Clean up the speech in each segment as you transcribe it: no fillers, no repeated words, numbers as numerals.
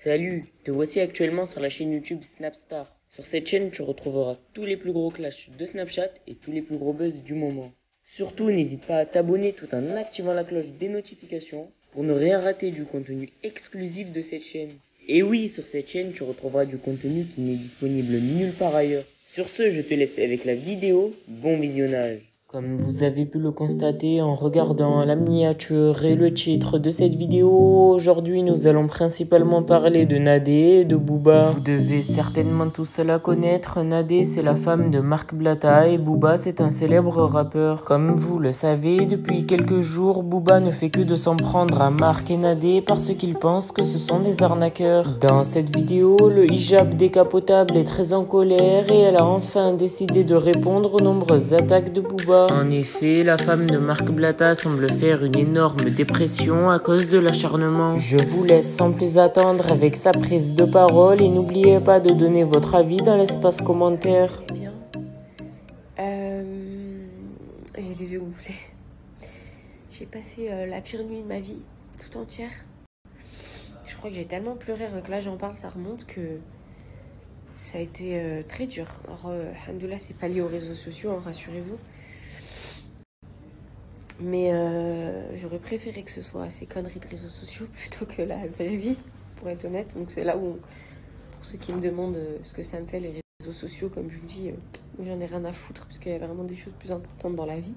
Salut, te voici actuellement sur la chaîne YouTube Snapstar. Sur cette chaîne, tu retrouveras tous les plus gros clashs de Snapchat et tous les plus gros buzz du moment. Surtout, n'hésite pas à t'abonner tout en activant la cloche des notifications pour ne rien rater du contenu exclusif de cette chaîne. Et oui, sur cette chaîne, tu retrouveras du contenu qui n'est disponible nulle part ailleurs. Sur ce, je te laisse avec la vidéo. Bon visionnage. Comme vous avez pu le constater en regardant la miniature et le titre de cette vidéo, aujourd'hui nous allons principalement parler de Nadé et de Booba. Vous devez certainement tous la connaître. Nadé, c'est la femme de Marc Blatta et Booba, c'est un célèbre rappeur. Comme vous le savez, depuis quelques jours, Booba ne fait que de s'en prendre à Marc et Nadé parce qu'il pense que ce sont des arnaqueurs. Dans cette vidéo, le hijab décapotable est très en colère et elle a enfin décidé de répondre aux nombreuses attaques de Booba. En effet, la femme de Marc Blatta semble faire une énorme dépression à cause de l'acharnement. Je vous laisse sans plus attendre avec sa prise de parole et n'oubliez pas de donner votre avis dans l'espace commentaire. Bien. J'ai les yeux gonflés. J'ai passé la pire nuit de ma vie, tout entière. Je crois que j'ai tellement pleuré, que là j'en parle, ça remonte que ça a été très dur. Alors, alhamdoulilah, c'est pas lié aux réseaux sociaux, hein, rassurez-vous. Mais j'aurais préféré que ce soit ces conneries de réseaux sociaux plutôt que la vraie vie, pour être honnête. Donc c'est là où, pour ceux qui me demandent ce que ça me fait les réseaux sociaux, comme je vous dis, j'en ai rien à foutre parce qu'il y a vraiment des choses plus importantes dans la vie.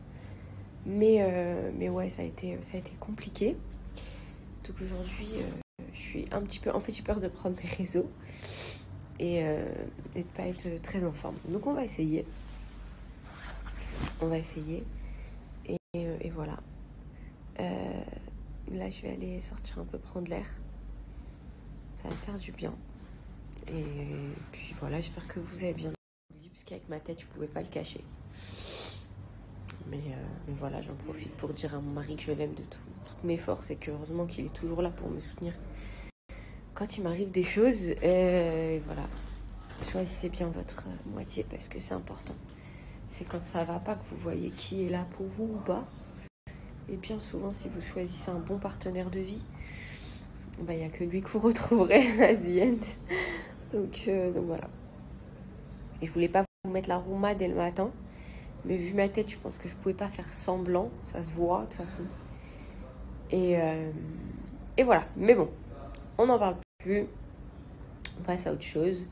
Mais ouais, ça a été compliqué. Donc aujourd'hui, je suis un petit peu... En fait, j'ai peur de prendre mes réseaux et de pas être très en forme. Donc on va essayer. Et voilà. Là, je vais aller sortir un peu prendre l'air. Ça va me faire du bien. Et puis voilà, j'espère que vous avez bien entendu, puisqu'avec ma tête, je pouvais pas le cacher. Mais voilà, j'en profite pour dire à mon mari que je l'aime de toutes mes forces et que heureusement qu'il est toujours là pour me soutenir quand il m'arrive des choses. Et voilà, choisissez bien votre moitié parce que c'est important. C'est quand ça va pas que vous voyez qui est là pour vous ou pas. Et bien souvent, si vous choisissez un bon partenaire de vie, il n'y a que lui que vous retrouverez à the end. Donc voilà. Et je voulais pas vous mettre la rouma dès le matin. Mais vu ma tête, je pense que je pouvais pas faire semblant. Ça se voit, de toute façon. Et voilà. Mais bon, on n'en parle plus. On passe à autre chose.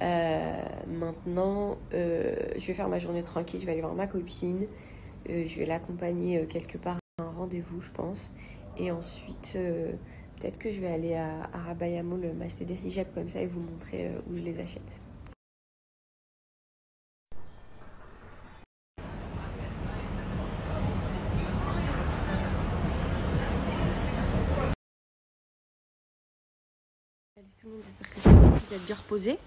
Maintenant, je vais faire ma journée tranquille. Je vais aller voir ma copine. Je vais l'accompagner quelque part à un rendez-vous, je pense. Et ensuite, peut-être que je vais aller à Rabat Mall m'acheter des hijabs comme ça et vous montrer où je les achète. Salut tout le monde, j'espère que vous êtes bien reposés.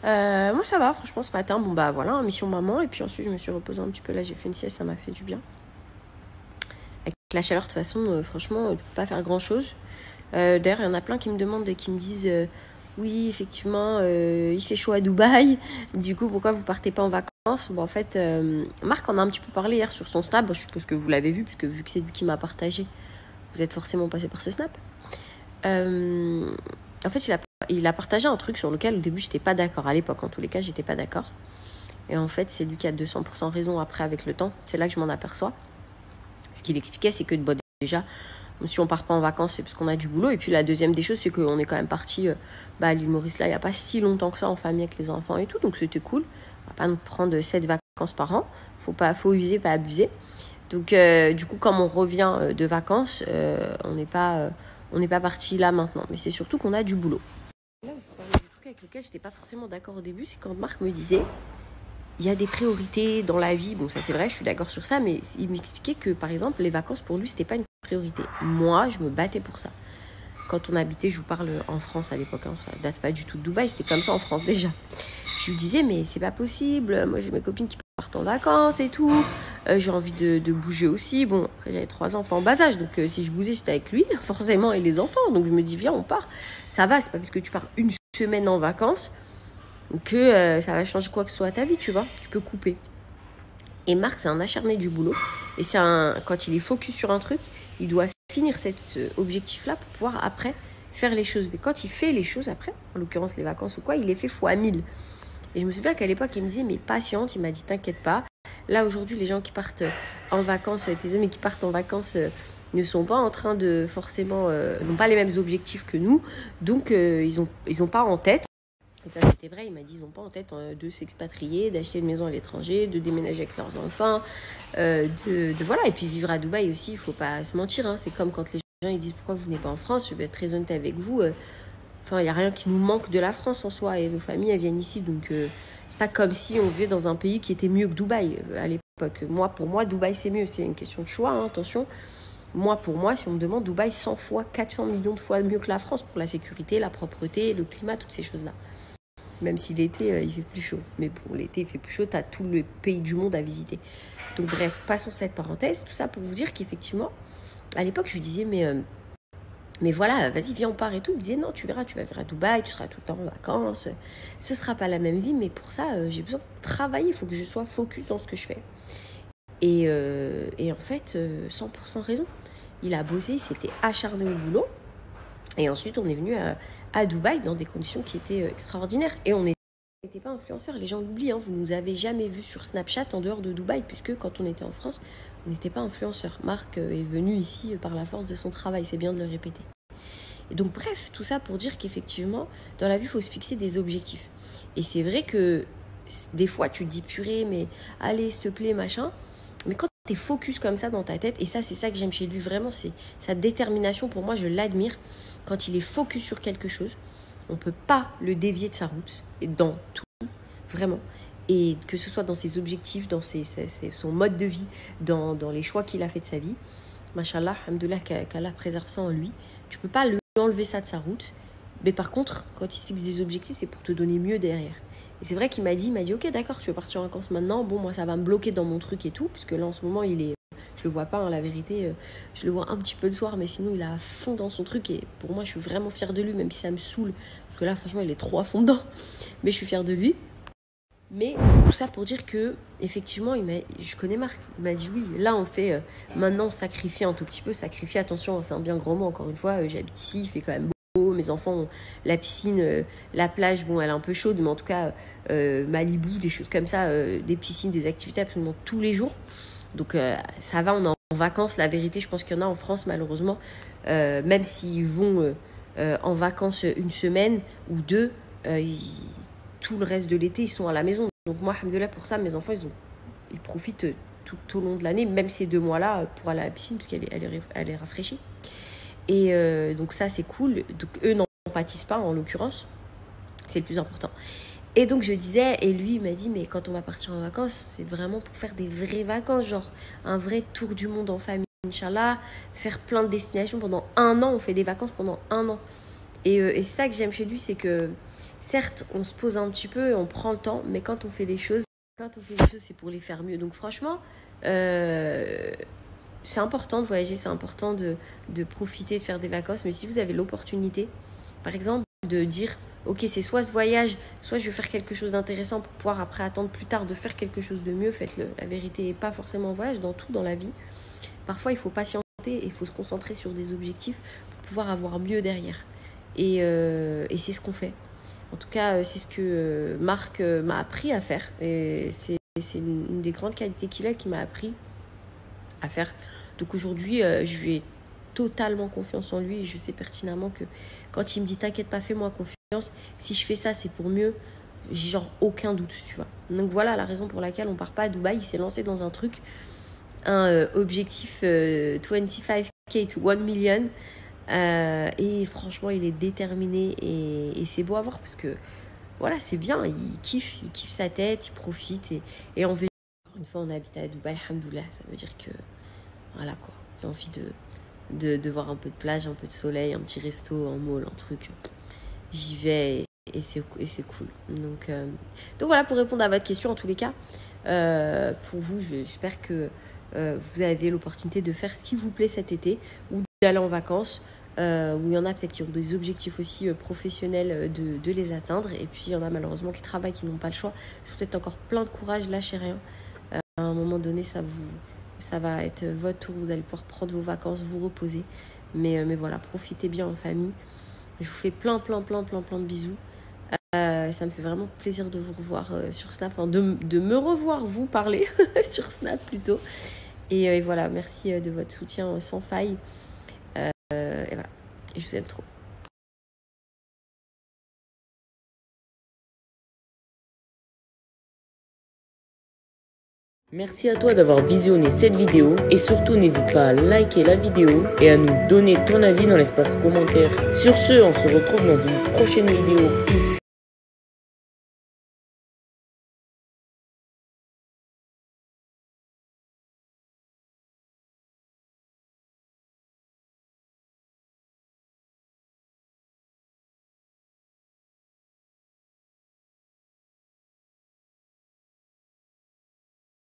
Moi ça va, franchement ce matin, bon bah voilà, mission maman. Et puis ensuite je me suis reposée un petit peu, là j'ai fait une sieste, ça m'a fait du bien. Avec la chaleur de toute façon, franchement, tu peux pas faire grand chose. D'ailleurs il y en a plein qui me demandent et qui me disent oui effectivement il fait chaud à Dubaï, du coup pourquoi vous partez pas en vacances? Bon en fait Marc en a un petit peu parlé hier sur son snap, je suppose que vous l'avez vu puisque vu que c'est lui qui m'a partagé, vous êtes forcément passé par ce snap. En fait il a partagé un truc sur lequel au début j'étais pas d'accord, à l'époque en tous les cas j'étais pas d'accord. Et en fait c'est lui qui a 200% raison après avec le temps, c'est là que je m'en aperçois. Ce qu'il expliquait c'est que bon, déjà si on part pas en vacances c'est parce qu'on a du boulot, et puis la deuxième des choses c'est qu'on est quand même parti à l'île Maurice là il y a pas si longtemps que ça en famille avec les enfants et tout, donc c'était cool. On va pas nous prendre 7 vacances par an, faut user pas abuser. Donc du coup comme on revient de vacances, on n'est pas parti là maintenant, mais c'est surtout qu'on a du boulot. Là où je parlais du truc avec lequel j'étais pas forcément d'accord au début, c'est quand Marc me disait il y a des priorités dans la vie. Bon ça c'est vrai, je suis d'accord sur ça, mais il m'expliquait que par exemple les vacances pour lui c'était pas une priorité. Moi je me battais pour ça. Quand on habitait, je vous parle en France à l'époque, hein, ça date pas du tout de Dubaï, c'était comme ça en France déjà. Je lui disais mais c'est pas possible, moi j'ai mes copines qui partent en vacances et tout, j'ai envie de bouger aussi. Bon après j'avais 3 enfants en bas âge, donc si je bougeais c'était avec lui forcément et les enfants, donc je me dis viens on part. Ça va, c'est pas parce que tu pars une semaine en vacances que ça va changer quoi que ce soit à ta vie, tu vois, tu peux couper. Et Marc c'est un acharné du boulot, et quand il est focus sur un truc, il doit finir cet objectif là pour pouvoir après faire les choses. Mais quand il fait les choses après, en l'occurrence les vacances ou quoi, il les fait fois 1000. Et je me souviens qu'à l'époque, il me disait, mais patiente, il m'a dit, t'inquiète pas. Là, aujourd'hui, les gens qui partent en vacances, tes amis qui partent en vacances ne sont pas en train de forcément, n'ont pas les mêmes objectifs que nous. Donc, ils ont pas en tête. Et ça, c'était vrai, il m'a dit, ils n'ont pas en tête de s'expatrier, d'acheter une maison à l'étranger, de déménager avec leurs enfants, voilà. Et puis vivre à Dubaï aussi, il ne faut pas se mentir. Hein. C'est comme quand les gens ils disent, pourquoi vous venez pas en France? Je vais être très honnête avec vous. Enfin, il n'y a rien qui nous manque de la France en soi. Et nos familles, elles viennent ici. Donc, c'est pas comme si on vivait dans un pays qui était mieux que Dubaï à l'époque. Pour moi, Dubaï, c'est mieux. C'est une question de choix, hein, attention. Pour moi, si on me demande, Dubaï, 100 fois, 400 millions de fois mieux que la France pour la sécurité, la propreté, le climat, toutes ces choses-là. Même si l'été, il fait plus chaud. Mais bon, l'été, il fait plus chaud, tu as tout le pays du monde à visiter. Donc bref, passons cette parenthèse. Tout ça pour vous dire qu'effectivement, à l'époque, je lui disais, mais voilà, vas-y, viens, on part et tout. Il me disait, non, tu verras, tu vas venir à Dubaï, tu seras tout le temps en vacances. Ce ne sera pas la même vie, mais pour ça, j'ai besoin de travailler. Il faut que je sois focus dans ce que je fais. Et en fait, 100% raison. Il a bossé, il s'était acharné au boulot. Et ensuite, on est venu à Dubaï dans des conditions qui étaient extraordinaires. Et on n'était pas influenceurs. Les gens l'oublient, hein. Vous ne nous avez jamais vus sur Snapchat en dehors de Dubaï, puisque quand on était en France, on n'était pas influenceurs. Marc est venu ici par la force de son travail, c'est bien de le répéter. Et donc bref, tout ça pour dire qu'effectivement, dans la vie, il faut se fixer des objectifs. Et c'est vrai que des fois, tu te dis, purée, mais allez, s'il te plaît, machin. Mais quand tu es focus comme ça dans ta tête, et ça, c'est ça que j'aime chez lui, vraiment, c'est sa détermination. Pour moi, je l'admire. Quand il est focus sur quelque chose, on ne peut pas le dévier de sa route, et dans tout, vraiment. Et que ce soit dans ses objectifs, dans son mode de vie, dans les choix qu'il a fait de sa vie, machallah, alhamdoulilah, qu'Allah préserve ça en lui, tu ne peux pas lui enlever ça de sa route. Mais par contre, quand il se fixe des objectifs, c'est pour te donner mieux derrière. Et c'est vrai qu'il m'a dit, ok, d'accord, tu veux partir en vacances maintenant. Bon, moi, ça va me bloquer dans mon truc et tout, puisque là, en ce moment, je le vois pas, hein, la vérité. Je le vois un petit peu le soir, mais sinon, il est à fond dans son truc. Et pour moi, je suis vraiment fière de lui, même si ça me saoule. Parce que là, franchement, il est trop à fond dedans. Mais je suis fière de lui. Mais tout ça pour dire que, effectivement, je connais Marc. Il m'a dit, oui, là, on fait maintenant sacrifier un tout petit peu. Sacrifier, attention, c'est un bien grand mot, encore une fois. J'habite ici, il fait quand même beau. Mes enfants ont la piscine, la plage, bon, elle est un peu chaude, mais en tout cas, Malibu, des choses comme ça, des piscines, des activités absolument tous les jours. Donc, ça va, on est en vacances. La vérité, je pense qu'il y en a en France, malheureusement. Même s'ils vont en vacances une semaine ou deux, tout le reste de l'été, ils sont à la maison. Donc moi, alhamdoulilah, pour ça, mes enfants, ils profitent tout au long de l'année, même ces 2 mois-là, pour aller à la piscine, parce qu'elle est rafraîchie. Et donc ça, c'est cool. Donc eux n'en pâtissent pas, en l'occurrence. C'est le plus important. Et donc je disais, et lui, il m'a dit, mais quand on va partir en vacances, c'est vraiment pour faire des vraies vacances, genre un vrai tour du monde en famille, Inch'Allah, faire plein de destinations pendant 1 an. On fait des vacances pendant 1 an. Et c'est ça que j'aime chez lui, c'est que certes, on se pose un petit peu, on prend le temps, mais quand on fait des choses, c'est pour les faire mieux. Donc franchement, c'est important de voyager, c'est important de profiter, de faire des vacances. Mais si vous avez l'opportunité, par exemple, de dire, ok, c'est soit ce voyage, soit je vais faire quelque chose d'intéressant pour pouvoir après attendre plus tard de faire quelque chose de mieux, faites-le. La vérité n'est pas forcément en voyage, dans tout dans la vie. Parfois, il faut patienter et il faut se concentrer sur des objectifs pour pouvoir avoir mieux derrière. Et c'est ce qu'on fait. En tout cas, c'est ce que Marc m'a appris à faire. Et c'est une des grandes qualités qu'il a qui m'a appris à faire. Donc aujourd'hui, je lui ai totalement confiance en lui. Et je sais pertinemment que quand il me dit « T'inquiète pas, fais-moi confiance. Si je fais ça, c'est pour mieux. » J'ai genre aucun doute, tu vois. Donc voilà la raison pour laquelle on part pas à Dubaï. Il s'est lancé dans un truc, un objectif 25K to 1 million. Et franchement, il est déterminé et c'est beau à voir parce que voilà, c'est bien, il kiffe sa tête, il profite et on veut. Encore une fois, on habite à Dubaï, alhamdoulilah, ça veut dire que voilà quoi, j'ai envie de voir un peu de plage, un peu de soleil, un petit resto, un mall, un truc. J'y vais et c'est cool. Donc voilà pour répondre à votre question en tous les cas. Pour vous, j'espère que vous avez l'opportunité de faire ce qui vous plaît cet été ou d'aller en vacances. Où il y en a peut-être qui ont des objectifs aussi professionnels de les atteindre. Et puis il y en a malheureusement qui travaillent, qui n'ont pas le choix. Je vous souhaite encore plein de courage, lâchez rien. À un moment donné, ça va être votre tour. Vous allez pouvoir prendre vos vacances, vous reposer. Mais voilà, profitez bien en famille. Je vous fais plein de bisous. Ça me fait vraiment plaisir de vous revoir sur Snap, enfin de me revoir vous parler sur Snap plutôt. Et voilà, merci de votre soutien sans faille. Et voilà, et je vous aime trop. Merci à toi d'avoir visionné cette vidéo et surtout n'hésite pas à liker la vidéo et à nous donner ton avis dans l'espace commentaire. Sur ce, on se retrouve dans une prochaine vidéo.